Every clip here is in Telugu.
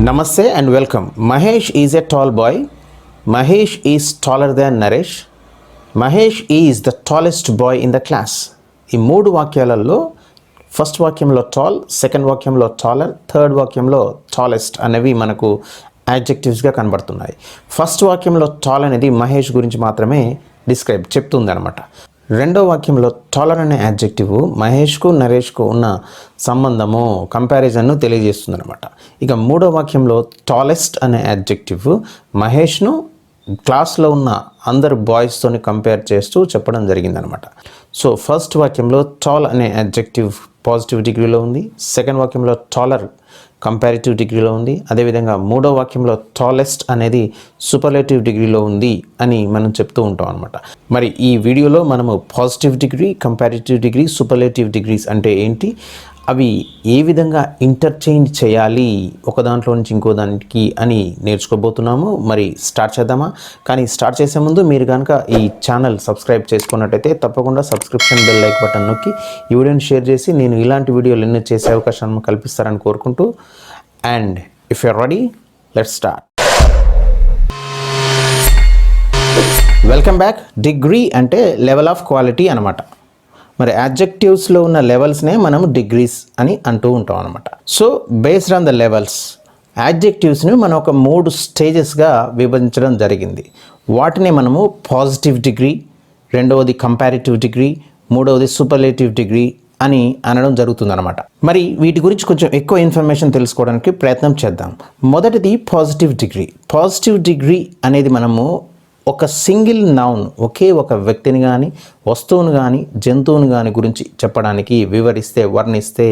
Namaste and welcome. Mahesh is a tall boy. Mahesh is taller than Naresh. Mahesh is the tallest boy in the class. ఈ మూడు వాక్యాలలో ఫస్ట్ వాక్యంలో టాల్, సెకండ్ వాక్యంలో టాలర్, థర్డ్ వాక్యంలో టాలెస్ట్ అనేవి మనకు యాడ్జెక్టివ్స్గా కనబడుతున్నాయి. ఫస్ట్ వాక్యంలో టాల్ అనేది మహేష్ గురించి మాత్రమే చెప్తుంది అనమాట. రెండో వాక్యంలో టాలర్ అనే యాడ్జెక్టివ్ మహేష్కు నరేష్కు ఉన్న సంబంధము కంపారిజన్ను తెలియజేస్తుంది అనమాట. ఇక మూడో వాక్యంలో టాలెస్ట్ అనే యాడ్జెక్టివ్ మహేష్ను క్లాస్లో ఉన్న అందరు బాయ్స్తోని కంపేర్ చేస్తూ చెప్పడం జరిగిందనమాట. సో ఫస్ట్ వాక్యంలో టాల్ అనే యాడ్జెక్టివ్ పాజిటివ్ డిగ్రీలో ఉంది, సెకండ్ వాక్యంలో టాలర్ కంపారిటివ్ డిగ్రీలో ఉంది, అదేవిధంగా మూడో వాక్యంలో టాలెస్ట్ అనేది సూపర్లేటివ్ డిగ్రీలో ఉంది అని మనం చెప్తూ ఉంటాం అనమాట. మరి ఈ వీడియోలో మనము positive degree, comparative degree, superlative degrees అంటే ఏంటి, అవి ఏ విధంగా ఇంటర్చేంజ్ చేయాలి ఒక దాంట్లో నుంచి ఇంకో దానికి అని నేర్చుకోబోతున్నాము. మరి స్టార్ట్ చేద్దామా? కానీ స్టార్ట్ చేసే ముందు మీరు కనుక ఈ ఛానల్ సబ్స్క్రైబ్ చేసుకున్నట్టయితే తప్పకుండా సబ్స్క్రిప్షన్ బెల్ లైక్ బటన్ నొక్కి ఈ వీడియోని షేర్ చేసి నేను ఇలాంటి వీడియోలు ఎన్నో చేసే అవకాశాన్ని కల్పిస్తారని కోరుకుంటూ, and if you're ready, let's start. Welcome back. Degree అంటే లెవెల్ ఆఫ్ క్వాలిటీ అనమాట. మరి యాడ్జెక్టివ్స్లో ఉన్న లెవెల్స్నే మనము డిగ్రీస్ అని అంటూ ఉంటాం అనమాట. So based on the levels యాడ్జెక్టివ్స్ని మనం ఒక 3 స్టేజెస్గా విభజించడం జరిగింది. వాటిని మనము పాజిటివ్ డిగ్రీ, రెండవది కంపారిటివ్ డిగ్రీ, మూడవది సూపర్లేటివ్ డిగ్రీ అని అనడం జరుగుతుందన్నమాట. మరి వీటి గురించి కొంచెం ఎక్కువ ఇన్ఫర్మేషన్ తెలుసుకోవడానికి ప్రయత్నం చేద్దాం. మొదటిది పాజిటివ్ డిగ్రీ. పాజిటివ్ డిగ్రీ అనేది మనము ఒక సింగిల్ నౌన్, ఒకే ఒక వ్యక్తిని కానీ, వస్తువును కానీ, జంతువుని కానీ గురించి చెప్పడానికి వివరిస్తే, వర్ణిస్తే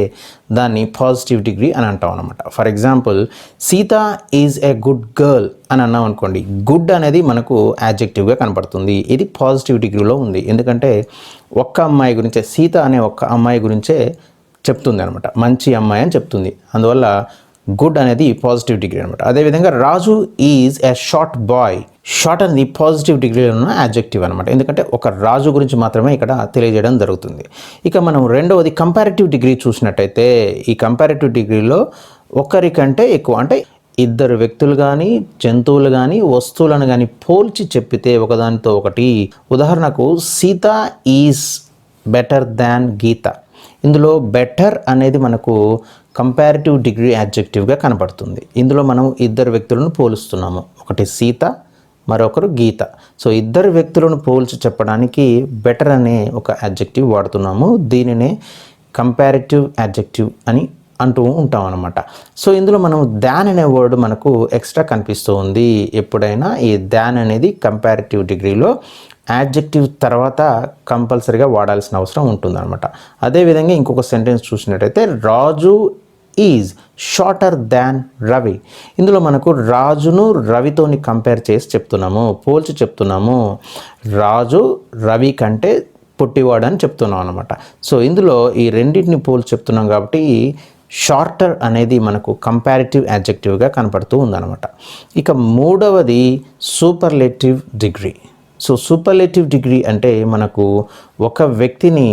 దాన్ని పాజిటివ్ డిగ్రీ అని అంటాం అనమాట. For example, Sita is a good girl అని అన్నాం అనుకోండి. గుడ్ అనేది మనకు యాడ్జెక్టివ్గా కనపడుతుంది. ఇది పాజిటివ్ డిగ్రీలో ఉంది. ఎందుకంటే ఒక్క అమ్మాయి గురించే, సీత అనే ఒక్క అమ్మాయి గురించే చెప్తుంది అనమాట. మంచి అమ్మాయి అని చెప్తుంది. అందువల్ల గుడ్ అనేది పాజిటివ్ డిగ్రీ అనమాట. అదేవిధంగా Raju is a short boy. Short అనేది పాజిటివ్ డిగ్రీలో ఉన్న యాడ్జెక్టివ్ అనమాట. ఎందుకంటే ఒక రాజు గురించి మాత్రమే ఇక్కడ తెలియజేయడం జరుగుతుంది. ఇక మనం రెండవది కంపారిటివ్ డిగ్రీ చూసినట్టయితే, ఈ కంపారిటివ్ డిగ్రీలో ఒకరికంటే ఎక్కువ, అంటే ఇద్దరు వ్యక్తులు కానీ, జంతువులు కానీ, వస్తువులను కానీ పోల్చి చెప్పితే ఒకదానితో ఒకటి. ఉదాహరణకు సీత ఈజ్ బెటర్ దాన్ గీత. ఇందులో బెటర్ అనేది మనకు కంపారిటివ్ డిగ్రీ యాడ్జెక్టివ్గా కనపడుతుంది. ఇందులో మనం ఇద్దరు వ్యక్తులను పోలుస్తున్నాము. ఒకటి సీత, మరొకరు గీత. సో ఇద్దరు వ్యక్తులను పోల్చి చెప్పడానికి బెటర్ అనే ఒక యాడ్జెక్టివ్ వాడుతున్నాము. దీనినే కంపారిటివ్ యాడ్జెక్టివ్ అని అంటూ ఉంటాం అన్నమాట. సో ఇందులో మనం దాన్ అనే వర్డ్ మనకు ఎక్స్ట్రా కనిపిస్తూ ఉంది. ఎప్పుడైనా ఈ దాన్ అనేది కంపారిటివ్ డిగ్రీలో యాడ్జెక్టివ్ తర్వాత కంపల్సరీగా వాడాల్సిన అవసరం ఉంటుందన్నమాట. అదేవిధంగా ఇంకొక సెంటెన్స్ చూసినట్టయితే, రాజు ఈజ్ షార్టర్ దాన్ రవి. ఇందులో మనకు రాజును రవితోని కంపేర్ చేసి చెప్తున్నాము, పోల్చి చెప్తున్నాము. రాజు రవి కంటే పొట్టివాడు అని చెప్తున్నాం అనమాట. సో ఇందులో ఈ రెండింటిని పోల్చి చెప్తున్నాం కాబట్టి షార్టర్ అనేది మనకు కంపారిటివ్ యాడ్జెక్టివ్గా కనపడుతూ ఉందన్నమాట. ఇక మూడవది superlative degree. So superlative degree అంటే మనకు ఒక వ్యక్తిని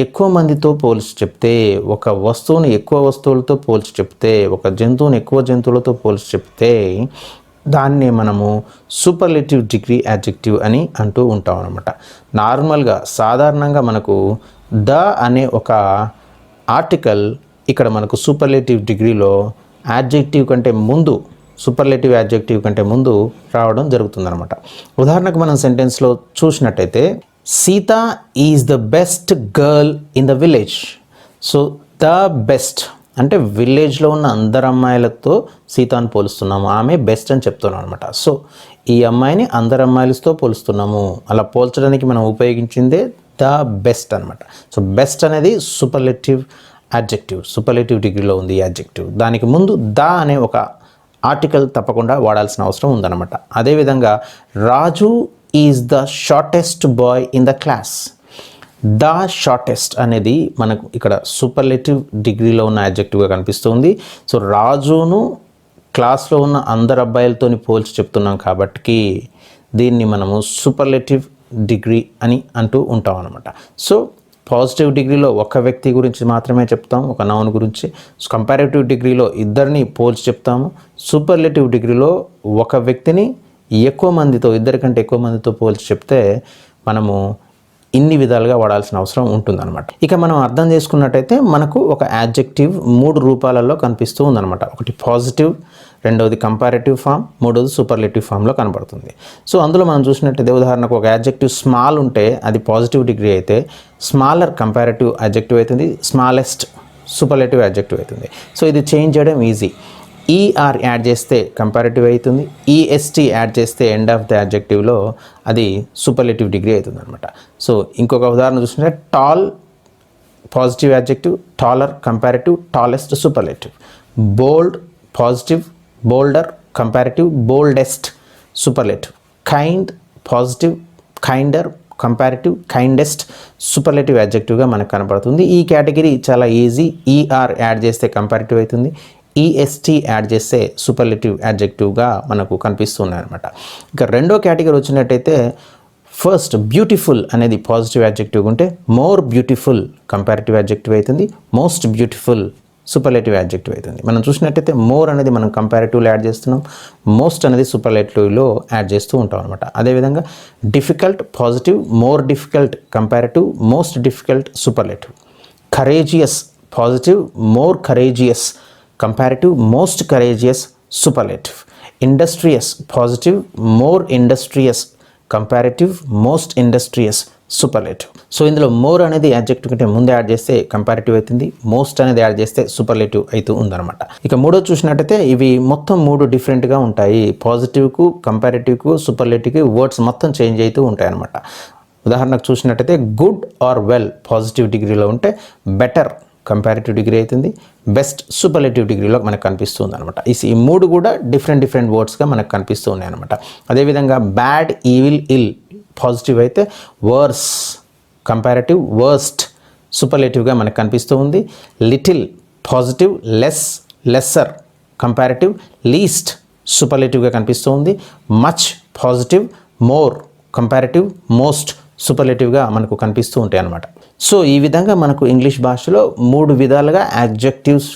ఎక్కువ మందితో పోల్చి చెప్తే, ఒక వస్తువుని ఎక్కువ వస్తువులతో పోల్చి చెప్తే, ఒక జంతువుని ఎక్కువ జంతువులతో పోల్చి చెప్తే దాన్ని మనము సూపర్లేటివ్ డిగ్రీ యాడ్జెక్టివ్ అని అంటూ ఉంటాం అనమాట. నార్మల్గా సాధారణంగా మనకు ద అనే ఒక ఆర్టికల్ ఇక్కడ మనకు సూపర్లేటివ్ డిగ్రీలో యాడ్జెక్టివ్ కంటే ముందు, సూపర్లేటివ్ యాడ్జెక్టివ్ కంటే ముందు రావడం జరుగుతుందన్నమాట. ఉదాహరణకు మనం సెంటెన్స్లో చూసినట్టయితే, Sita is the best girl in the village. So the best అంటే విలేజ్లో ఉన్న అందరు అమ్మాయిలతో సీతను పోలుస్తున్నాము, ఆమె బెస్ట్ అని చెప్తున్నాం అనమాట. సో ఈ అమ్మాయిని అందరు అమ్మాయిలతో పోలుస్తున్నాము. అలా పోల్చడానికి మనం ఉపయోగించిందే ద బెస్ట్ అనమాట. సో బెస్ట్ అనేది సూపర్లేటివ్ యాడ్జెక్టివ్, సూపర్లేటివ్ డిగ్రీలో ఉంది యాడ్జెక్టివ్. దానికి ముందు ద అనే ఒక ఆర్టికల్ తప్పకుండా వాడాల్సిన అవసరం ఉందన్నమాట. అదేవిధంగా Raju is the shortest boy in the class. The shortest అనేది మనకు ఇక్కడ సూపర్లేటివ్ డిగ్రీలో ఉన్న యాడ్జెక్టివ్గా కనిపిస్తుంది. సో రాజును క్లాస్లో ఉన్న అందరు అబ్బాయిలతో పోల్చి చెప్తున్నాం కాబట్టి దీన్ని మనము సూపర్లేటివ్ డిగ్రీ అని అంటూ ఉంటాం అనమాట. సో పాజిటివ్ డిగ్రీలో ఒక వ్యక్తి గురించి మాత్రమే చెప్తాం, ఒక నౌన్ గురించి. కంపారేటివ్ డిగ్రీలో ఇద్దరిని పోల్చి చెప్తాము. సూపర్లేటివ్ డిగ్రీలో ఒక వ్యక్తిని ఎక్కువ మందితో, ఇద్దరి కంటే ఎక్కువ మందితో పోల్చి చెప్తే మనము ఇన్ని విధాలుగా వాడాల్సిన అవసరం ఉంటుందన్నమాట. ఇక మనం అర్థం చేసుకున్నట్టయితే మనకు ఒక యాడ్జెక్టివ్ 3 రూపాలలో కనిపిస్తూ ఉందన్నమాట. ఒకటి పాజిటివ్, రెండవది కంపారేటివ్ ఫామ్, మూడవది సూపర్లేటివ్ ఫామ్లో కనబడుతుంది. సో అందులో మనం చూసినట్టయితే ఉదాహరణకు ఒక యాడ్జెక్టివ్ స్మాల్ ఉంటే అది పాజిటివ్ డిగ్రీ అయితే, స్మాలర్ కంపారేటివ్ యాడ్జెక్టివ్ అవుతుంది, స్మాలెస్ట్ సూపర్లేటివ్ యాడ్జెక్టివ్ అవుతుంది. సో ఇది చేంజ్ చేయడం ఈజీ. ఈఆర్ యాడ్ చేస్తే కంపారేటివ్ అవుతుంది, ఈఎస్టీ యాడ్ చేస్తే ఎండ్ ఆఫ్ ద యాడ్జెక్టివ్లో అది సూపర్లేటివ్ డిగ్రీ అవుతుంది అనమాట. సో ఇంకొక ఉదాహరణ చూస్తుంటే tall positive adjective, taller comparative, tallest superlative. Bold positive, bolder comparative, boldest superlative. Kind positive, kinder comparative, kindest superlative యాడ్జెక్టివ్గా మనకు కనబడుతుంది. ఈ కేటగిరీ చాలా ఈజీ. ఈఆర్ యాడ్ చేస్తే కంపారేటివ్ అవుతుంది, ఈఎస్టీ యాడ్ చేస్తే సూపర్లేటివ్ యాడ్జెక్టివ్గా మనకు కనిపిస్తున్నాయి అనమాట. ఇక రెండో కేటగిరీ వచ్చినట్టయితే ఫస్ట్ బ్యూటిఫుల్ అనేది పాజిటివ్ యాడ్జెక్టివ్ ఉంటే మోర్ బ్యూటిఫుల్ కంపారేటివ్ యాడ్జెక్టివ్ అవుతుంది, మోస్ట్ బ్యూటిఫుల్ సూపర్లేటివ్ యాడ్జెక్టివ్ అవుతుంది. మనం చూసినట్టయితే మోర్ అనేది మనం కంపారేటివ్లో యాడ్ చేస్తున్నాం, మోస్ట్ అనేది సూపర్లేటివ్లో యాడ్ చేస్తూ ఉంటాం అనమాట. అదేవిధంగా difficult positive, more difficult comparative, most difficult superlative. Courageous positive, more courageous comparative, most courageous superlative. Industrious positive, more industrious comparative, most industrious superlative. So ఇందులో మోర్ అనేది యాడ్జెక్టివ్ కంటే ముందు యాడ్ చేస్తే కంపారేటివ్ అవుతుంది, మోస్ట్ అనేది యాడ్ చేస్తే సూపర్లేటివ్ అవుతూ ఉందన్నమాట. ఇక మూడో చూసినట్టయితే ఇవి మొత్తం 3 డిఫరెంట్గా ఉంటాయి. పాజిటివ్కు, కంపారేటివ్కు, సూపర్లేటివ్కి వర్డ్స్ మొత్తం చేంజ్ అవుతూ ఉంటాయి అన్నమాట. ఉదాహరణకు చూసినట్టయితే గుడ్ ఆర్ వెల్ పాజిటివ్ డిగ్రీలో ఉంటే బెటర్ కంపారేటివ్ డిగ్రీ అవుతుంది, బెస్ట్ సూపర్లేటివ్ డిగ్రీలో మనకు కనిపిస్తుంది అనమాట. ఈ 3 కూడా డిఫరెంట్ వర్డ్స్గా మనకు కనిపిస్తూ ఉన్నాయి అనమాట. అదేవిధంగా బ్యాడ్, ఈవిల్, ఇల్ పాజిటివ్ అయితే వర్స్ కంపారేటివ్, వర్స్ట్ సూపర్లేటివ్గా మనకు కనిపిస్తూ ఉంది. Little positive, less lesser comparative, least సూపర్లేటివ్గా కనిపిస్తూ ఉంది. Much positive, more comparative, most సూపర్లేటివ్గా మనకు కనిపిస్తూ ఉంటాయి అన్నమాట. సో ఈ విధంగా మనకు ఇంగ్లీష్ భాషలో 3 విధాలుగా యాడ్జెక్టివ్స్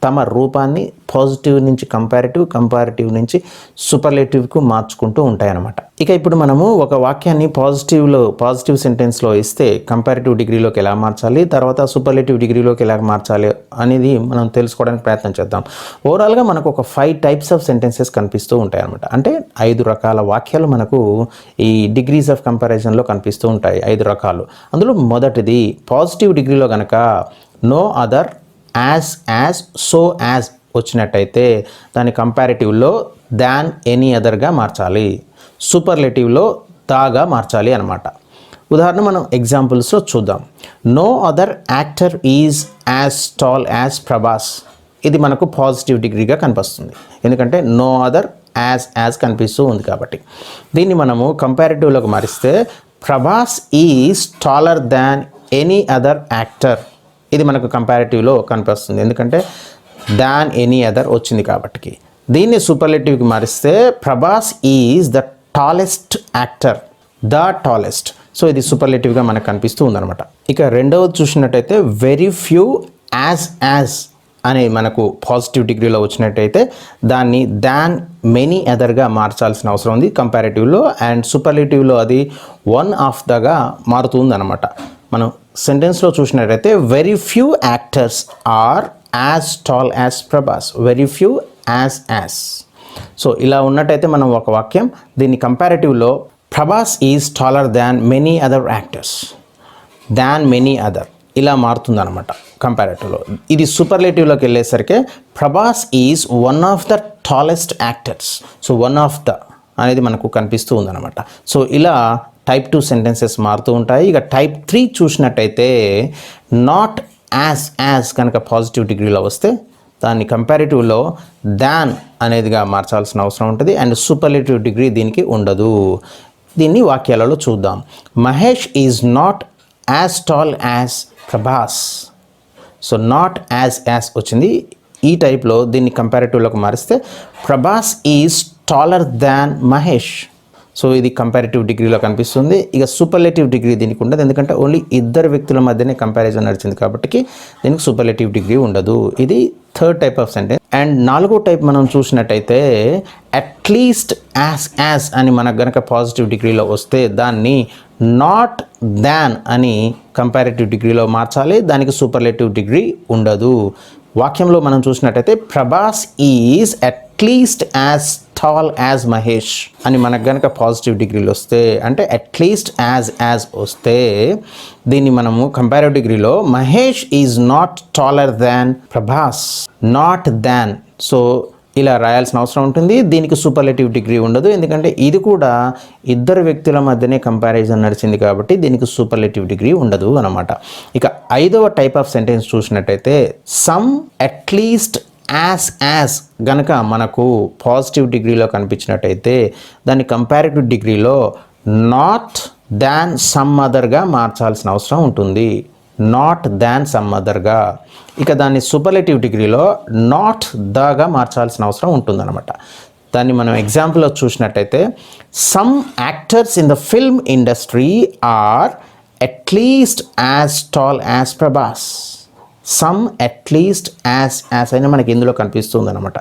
తమ రూపాన్ని పాజిటివ్ నుంచి కంపారేటివ్, కంపారేటివ్ నుంచి సూపర్లేటివ్కు మార్చుకుంటూ ఉంటాయన్నమాట. ఇక ఇప్పుడు మనము ఒక వాక్యాన్ని పాజిటివ్ సెంటెన్స్లో ఇస్తే కంపారేటివ్ డిగ్రీలోకి ఎలా మార్చాలి, తర్వాత సూపర్లేటివ్ డిగ్రీలోకి ఎలా మార్చాలి అనేది మనం తెలుసుకోవడానికి ప్రయత్నం చేద్దాం. ఓవరాల్గా మనకు ఒక 5 టైప్స్ ఆఫ్ సెంటెన్సెస్ కనిపిస్తూ ఉంటాయి అనమాట. అంటే 5 రకాల వాక్యాలు మనకు ఈ డిగ్రీస్ ఆఫ్ కంపారిజన్లో కనిపిస్తూ ఉంటాయి. 5 రకాలు. అందులో మొదటిది పాజిటివ్ డిగ్రీలో కనుక no other, as, so as వచ్చినట్టయితే దాని కంపారిటివ్లో దాన్, ఎనీ అదర్గా మార్చాలి. సూపర్లేటివ్లో దాగా మార్చాలి అనమాట. ఉదాహరణ మనం ఎగ్జాంపుల్స్లో చూద్దాం. No other actor is as tall as Prabhas. ఇది మనకు పాజిటివ్ డిగ్రీగా కనిపిస్తుంది, ఎందుకంటే నో అదర్ యాజ్ కనిపిస్తూ ఉంది కాబట్టి. దీన్ని మనము కంపారిటివ్లోకి మారిస్తే Prabhas is taller than any other actor. ఇది మనకు కంపారిటివ్లో కనిపిస్తుంది, ఎందుకంటే దాన్ ఎనీ అదర్ వచ్చింది కాబట్టి. దీన్ని సూపర్లేటివ్కి మారిస్తే Prabhas is the tallest actor, the tallest. So ఇది సూపర్లేటివ్గా మనకు కనిపిస్తూ ఉందన్నమాట. ఇక రెండవది చూసినట్టయితే వెరీ ఫ్యూ యాజ్ అనే మనకు పాజిటివ్ డిగ్రీలో వచ్చినట్టయితే దాన్ని దాన్, మెనీ అదర్గా మార్చాల్సిన అవసరం ఉంది కంపారిటివ్లో. అండ్ సూపర్లేటివ్లో అది వన్ ఆఫ్ దగా మారుతుంది అనమాట. మనం సెంటెన్స్లో చూసినట్టయితే very few actors are as tall as Prabhas, very few as. So ఇలా ఉన్నట్టయితే మనం ఒక వాక్యం దీన్ని కంపారిటివ్లో Prabhas is taller than many other actors, than many other ఇలా మారుతుంది అనమాట కంపారిటివ్లో. ఇది సూపర్లేటివ్లోకి వెళ్ళేసరికి Prabhas is one of the tallest actors. So one of the అనేది మనకు కనిపిస్తూ ఉందన్నమాట. సో ఇలా టైప్ 2 సెంటెన్సెస్ మారుతూ ఉంటాయి. ఇక టైప్ 3 చూసినట్టయితే నాట్ యాజ్ కనుక పాజిటివ్ డిగ్రీలో వస్తే దాన్ని కంపారిటివ్లో దాన్ అనేదిగా మార్చాల్సిన అవసరం ఉంటుంది. అండ్ సూపర్లేటివ్ డిగ్రీ దీనికి ఉండదు. దీన్ని వాక్యాలలో చూద్దాం. Mahesh is not as tall as Prabhas. So not as వచ్చింది. ఈ టైప్లో దీన్ని కంపారిటివ్లోకి మారిస్తే Prabhas is taller than Mahesh. So ఇది కంపారిటివ్ డిగ్రీలో కనిపిస్తుంది. ఇక సూపర్లేటివ్ డిగ్రీ దీనికి ఉండదు, ఎందుకంటే ఓన్లీ ఇద్దరు వ్యక్తుల మధ్యనే కంపారిజన్ నడిచింది కాబట్టి దీనికి సూపర్లేటివ్ డిగ్రీ ఉండదు. ఇది third type of sentence. And నాలుగో టైప్ మనం చూసినట్టయితే అట్లీస్ట్ యాజ్ అని మనకు గనక పాజిటివ్ డిగ్రీలో వస్తే దాన్ని నాట్ దాన్ అని కంపారిటివ్ డిగ్రీలో మార్చాలి, దానికి సూపర్లేటివ్ డిగ్రీ ఉండదు. వాక్యంలో మనం చూసినట్టయితే Prabhas is at least as tall as Mahesh అని మనకు గనక పాజిటివ్ డిగ్రీలో వస్తే, అంటే అట్లీస్ట్ యాజ్ వస్తే దీన్ని మనము కంపారిటివ్ డిగ్రీలో Mahesh is not taller than Prabhas, not than. So ఇలా రాయాల్సిన అవసరం ఉంటుంది. దీనికి సూపర్లేటివ్ డిగ్రీ ఉండదు, ఎందుకంటే ఇది కూడా ఇద్దరు వ్యక్తుల మధ్యనే కంపారిజన్ నడిచింది కాబట్టి దీనికి సూపర్లేటివ్ డిగ్రీ ఉండదు అన్నమాట. ఇక ఐదవ టైప్ ఆఫ్ సెంటెన్స్ చూసినట్టయితే సమ్ అట్లీస్ట్ యాజ్ గనక మనకు పాజిటివ్ డిగ్రీలో కనిపించినట్టయితే దాన్ని కంపారిటివ్ డిగ్రీలో నాట్ దాన్ సమ్ అదర్గా మార్చాల్సిన అవసరం ఉంటుంది. నాట్ దాన్ సమ్ అదర్గా. ఇక దాన్ని సూపర్లేటివ్ డిగ్రీలో నాట్ దగా మార్చాల్సిన అవసరం ఉంటుందన్నమాట. దాన్ని మనం ఎగ్జాంపుల్లో చూసినట్టయితే some actors in the film industry are at least as tall as Prabhas. Some at least as అయినా మనకి ఇందులో కనిపిస్తుంది అనమాట.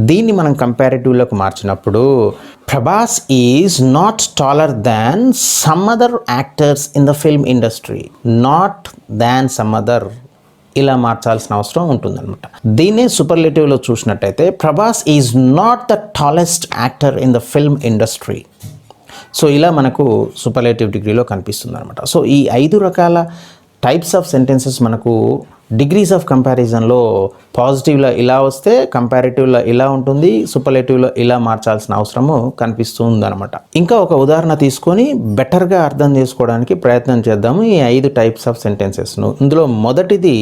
దీన్ని మనం కంపారిటివ్లోకి మార్చినప్పుడు Prabhas is not taller than some other actors in the film industry, not than some other ఇలా మార్చాల్సిన అవసరం ఉంటుందన్నమాట. దీన్నే సూపర్లేటివ్లో చూసినట్టయితే Prabhas is not the tallest actor in the film industry. So ఇలా మనకు సూపర్లేటివ్ డిగ్రీలో కనిపిస్తుంది అనమాట. సో ఈ 5 రకాల టైప్స్ ఆఫ్ సెంటెన్సెస్ మనకు డిగ్రీస్ ఆఫ్ కంపారిజన్లో పాజిటివ్లో ఇలా వస్తే కంపారిటివ్లో ఇలా ఉంటుంది, సూపర్లేటివ్లో ఇలా మార్చాల్సిన అవసరము కనిపిస్తుంది అనమాట. ఇంకా ఒక ఉదాహరణ తీసుకొని బెటర్గా అర్థం చేసుకోవడానికి ప్రయత్నం చేద్దాము ఈ 5 టైప్స్ ఆఫ్ సెంటెన్సెస్ను. ఇందులో మొదటిది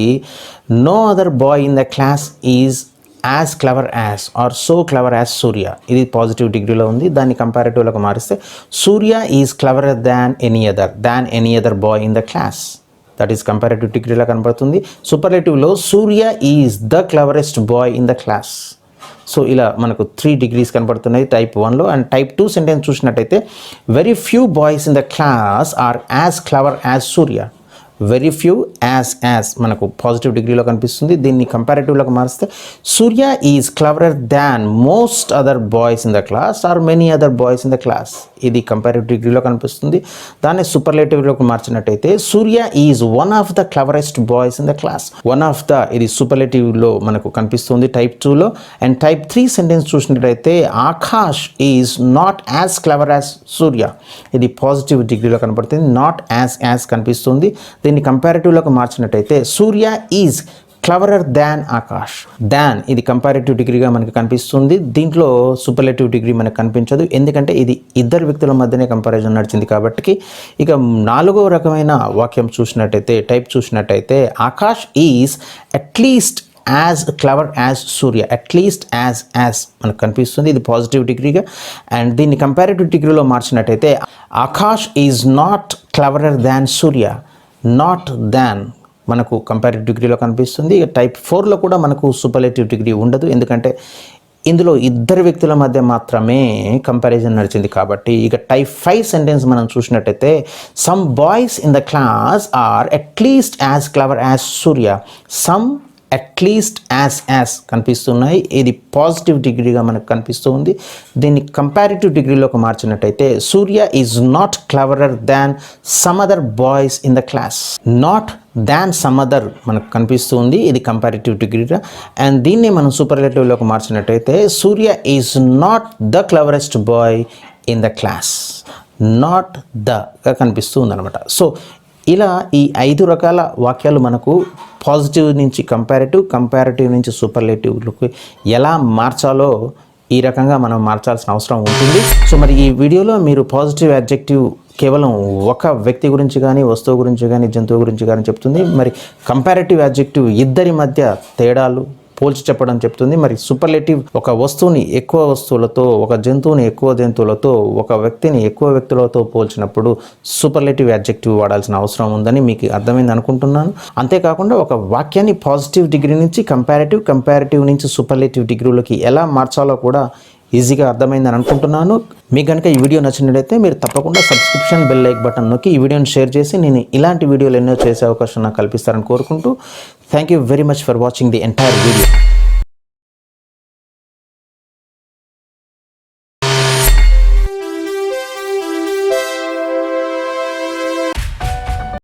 no other boy in the class is as clever as or so clever as Surya. ఇది పాజిటివ్ డిగ్రీలో ఉంది. దాన్ని కంపారిటివ్లోకి మారిస్తే Surya is cleverer than any other boy in the class. That is comparative డిగ్రీలో కనబడుతుంది. సూపర్లేటివ్లో Surya is the cleverest boy in the class. So ఇలా మనకు 3 డిగ్రీస్ కనబడుతున్నాయి టైప్ 1లో. అండ్ టైప్ 2 సెంటెన్స్ చూసినట్టయితే very few boys in the class are as clever as Surya. Very few as మనకు పాజిటివ్ డిగ్రీలో కనిపిస్తుంది. దీన్ని కంపారిటివ్లోకి మారిస్తే Surya is cleverer than most other boys in the class are many other boys in the class. ఇది కంపారిటివ్ డిగ్రీలో కనిపిస్తుంది. దాన్ని సూపర్లేటివ్లోకి మార్చినట్టయితే Surya is one of the cleverest boys in the class. One of the ఇది సూపర్లేటివ్లో మనకు కనిపిస్తుంది టైప్ 2లో. అండ్ టైప్ 3 సెంటెన్స్ చూసినట్టయితే Akash is not as clever as Surya. ఇది పాజిటివ్ డిగ్రీలో కనబడుతుంది. నాట్ యాజ్ కనిపిస్తుంది. దీన్ని కంపారిటివ్లోకి మార్చినట్టయితే Surya is cleverer than Akash. Than ఇది కంపారిటివ్ డిగ్రీగా మనకు కనిపిస్తుంది. దీంట్లో సూపర్లేటివ్ డిగ్రీ మనకు కనిపించదు, ఎందుకంటే ఇది ఇద్దరు వ్యక్తుల మధ్యనే కంపారిజన్ నడిచింది కాబట్టి. ఇక 4వ రకమైన వాక్యం చూసినట్టయితే టైప్ చూసినట్టయితే Akash is at least as clever as Surya. At least as మనకు కనిపిస్తుంది. ఇది పాజిటివ్ డిగ్రీగా. అండ్ దీన్ని కంపారిటివ్ డిగ్రీలో మార్చినట్టయితే Akash is not cleverer than Surya. Not than మనకు కంపారిటివ్ డిగ్రీలో కనిపిస్తుంది. ఇక టైప్ 4లో కూడా మనకు సూపర్లేటివ్ డిగ్రీ ఉండదు, ఎందుకంటే ఇందులో ఇద్దరు వ్యక్తుల మధ్య మాత్రమే కంపారిజన్ నడిచింది కాబట్టి. ఇక టైప్ 5 సెంటెన్స్ మనం చూసినట్టయితే some boys in the class are at least as clever as Surya. Some at least as కనిపిస్తున్నాయి. ఇది పాజిటివ్ డిగ్రీగా మనకు కనిపిస్తూ ఉంది. దీన్ని కంపారిటివ్ డిగ్రీలోకి మార్చినట్టయితే Surya is not cleverer than some other boys in the class. Not than some other మనకు కనిపిస్తూ ఉంది. ఇది కంపారిటివ్ డిగ్రీగా. అండ్ దీన్ని మనం సూపర్లేటివ్లోకి మార్చినట్టయితే Surya is not the cleverest boy in the class. Not దగా కనిపిస్తూ ఉందన్నమాట. సో ఇలా ఈ 5 రకాల వాక్యాలు మనకు పాజిటివ్ నుంచి కంపారిటివ్ నుంచి సూపర్లేటివ్లకు ఎలా మార్చాలో ఈ రకంగా మనం మార్చాల్సిన అవసరం ఉంటుంది. సో మరి ఈ వీడియోలో మీరు పాజిటివ్ అడ్జెక్టివ్ కేవలం ఒక వ్యక్తి గురించి కానీ, వస్తువు గురించి కానీ, జంతువు గురించి కానీ చెప్తుంది. మరి కంపారిటివ్ అడ్జెక్టివ్ ఇద్దరి మధ్య తేడాలు పోల్చి చెప్పడం చెప్తుంది. మరి సూపర్లేటివ్ ఒక వస్తువుని ఎక్కువ వస్తువులతో, ఒక జంతువుని ఎక్కువ జంతువులతో, ఒక వ్యక్తిని ఎక్కువ వ్యక్తులతో పోల్చినప్పుడు సూపర్లేటివ్ అడ్జెక్టివ్ వాడాల్సిన అవసరం ఉందని మీకు అర్థమైంది అనుకుంటున్నాను. అంతేకాకుండా ఒక వాక్యాన్ని పాజిటివ్ డిగ్రీ నుంచి కంపారిటివ్ నుంచి సూపర్లేటివ్ డిగ్రీలోకి ఎలా మార్చాలో కూడా ఈజీగా అర్థమైందని అనుకుంటున్నాను. మీకు కనుక ఈ వీడియో నచ్చినట్లయితే మీరు తప్పకుండా సబ్స్క్రిప్షన్ బెల్ లైక్ బటన్ నొక్కి ఈ వీడియోని షేర్ చేసి నేను ఇలాంటి వీడియోలు ఎన్నో చేసే అవకాశం నాకు కల్పిస్తారని కోరుకుంటూ thank you very much for watching the entire video.